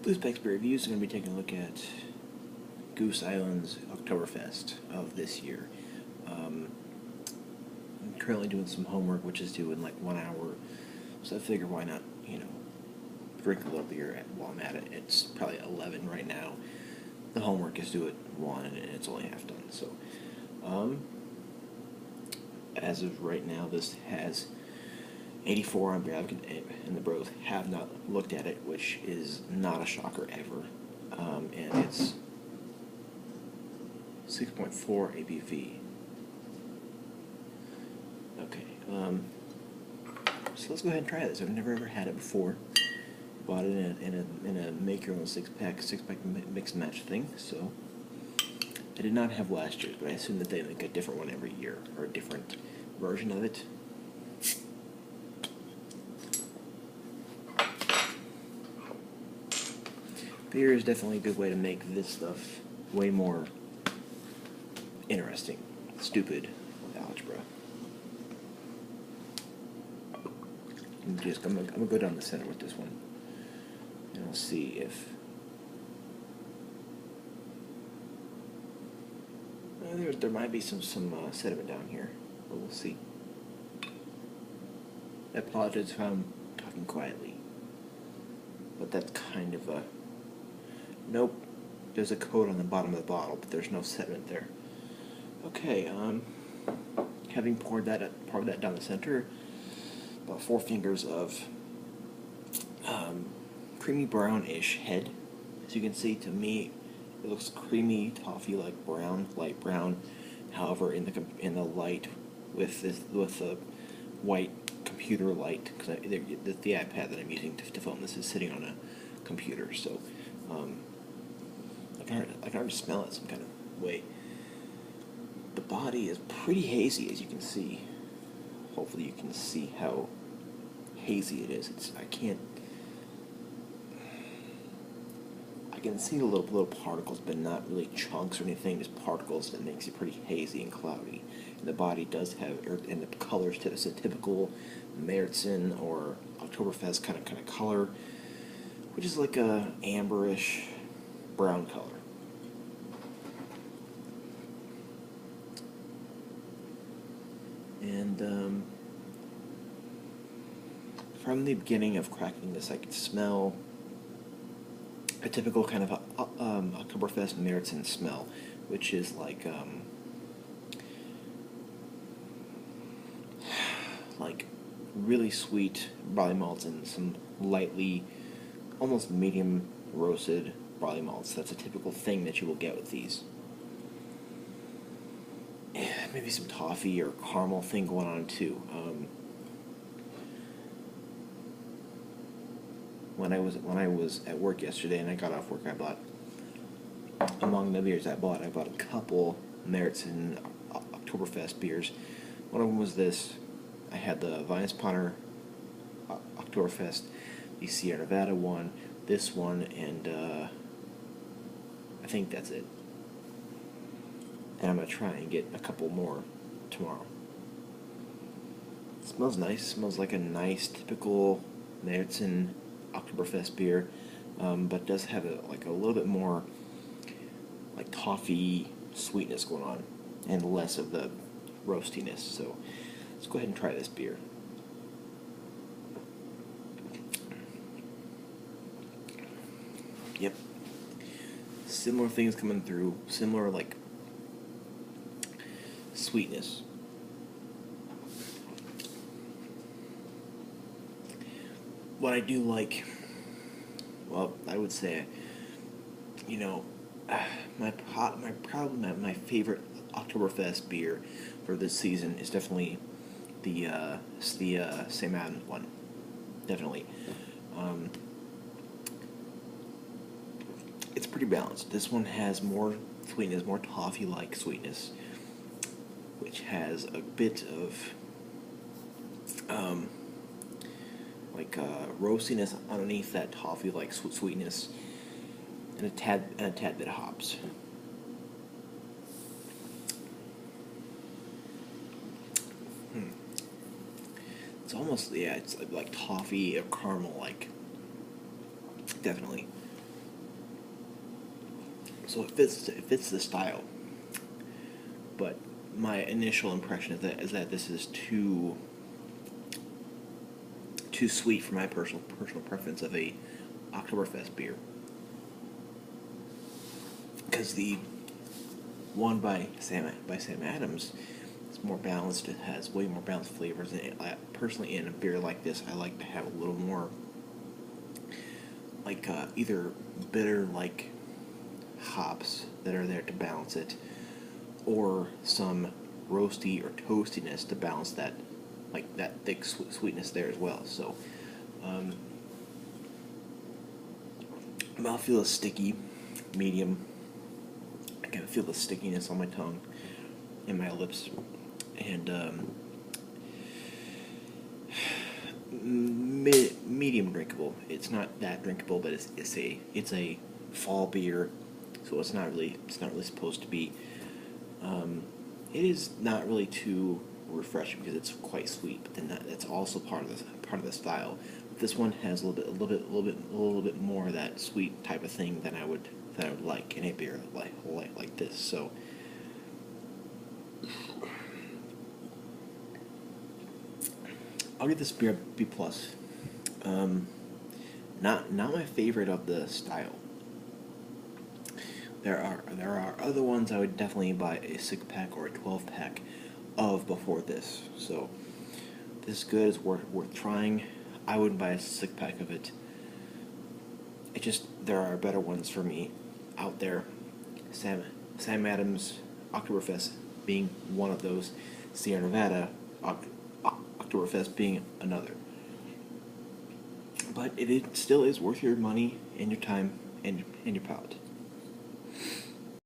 BlueSpecs reviews are going to be taking a look at Goose Island's Oktoberfest of this year. I'm currently doing some homework, which is due in like 1 hour, so I figure why not, drink a little beer while I'm at it. It's probably 11 right now. The homework is due at 1, and it's only half done. So, as of right now, this has 84 on beer advocate, and the bros have not looked at it, which is not a shocker ever. And it's 6.4 ABV. Okay, so let's go ahead and try this. I've never ever had it before. Bought it in a make your own six pack mix and match thing. So I did not have last year's, but I assume that they make a different one every year, or a different version of it. Beer is definitely a good way to make this stuff way more interesting. Stupid with algebra. I'm gonna go down the center with this one, and we'll see if there might be some sediment down here, but we'll see. I apologize if I'm talking quietly, but that's kind of a nope. There's a coat on the bottom of the bottle, but there's no sediment there. Okay, having poured that down the center, about 4 fingers of creamy brownish head. As you can see, to me, it looks creamy, toffee-like brown, light brown. However, in the light with the white computer light, because the iPad that I'm using to film this is sitting on a computer, so I can already smell it some kind of way. The body is pretty hazy, as you can see. Hopefully you can see how hazy it is. I can see the little particles, but not really chunks or anything. Just particles that makes it pretty hazy and cloudy. And the body does have, and the colors to it's a typical Märzen or Oktoberfest kind of color, which is like a amberish brown color. And from the beginning of cracking this, I could smell a typical kind of Oktoberfest Märzen smell, which is like really sweet barley malts and some lightly, almost medium roasted barley malts. That's a typical thing that you will get with these. Maybe some toffee or caramel thing going on too. When I was at work yesterday and I got off work, I bought, among the beers I bought a couple Märzen Oktoberfest beers. One of them was this. I had the Weinspanner Oktoberfest, the Sierra Nevada one, this one, and I think that's it. And I'm going to try and get a couple more tomorrow. It smells nice. It smells like a nice, typical Märzen Oktoberfest beer, but does have a little bit more like toffee sweetness going on, and less of the roastiness. So let's go ahead and try this beer. Yep, similar things coming through. Similar sweetness. What I do like, well, I would say, my favorite Oktoberfest beer for this season is definitely the Sam Adams one. Definitely. It's pretty balanced. This one has more sweetness, more toffee-like sweetness, which has a bit of roastiness underneath that toffee-like sweetness, and a tad bit of hops. It's almost, it's like toffee or caramel, definitely. So it fits the style. But my initial impression is that this is too sweet for my personal preference of a Oktoberfest beer. Because the one by Sam Adams is more balanced. It has way more balanced flavors. And personally, in a beer like this, I like to have a little more like either bitter like hops that are there to balance it, or some roasty or toastiness to balance that, like that thick sweetness there as well. So, mouthfeel is sticky, medium. I can feel the stickiness on my tongue and my lips, and medium drinkable. It's not that drinkable, but it's a fall beer, so it's not really supposed to be. It is not really too refreshing because it's quite sweet, but then that's also part of the style. This one has a little bit more of that sweet type of thing than I would like in a beer like this. So I'll give this beer a B plus. Not my favorite of the style. There are other ones I would definitely buy a 6-pack or a 12-pack of before this. So this is good. It's worth trying. I wouldn't buy a 6-pack of it. It just, there are better ones for me out there. Sam Adams Oktoberfest being one of those. Sierra Nevada Oktoberfest being another. But it still is worth your money and your time and your palate.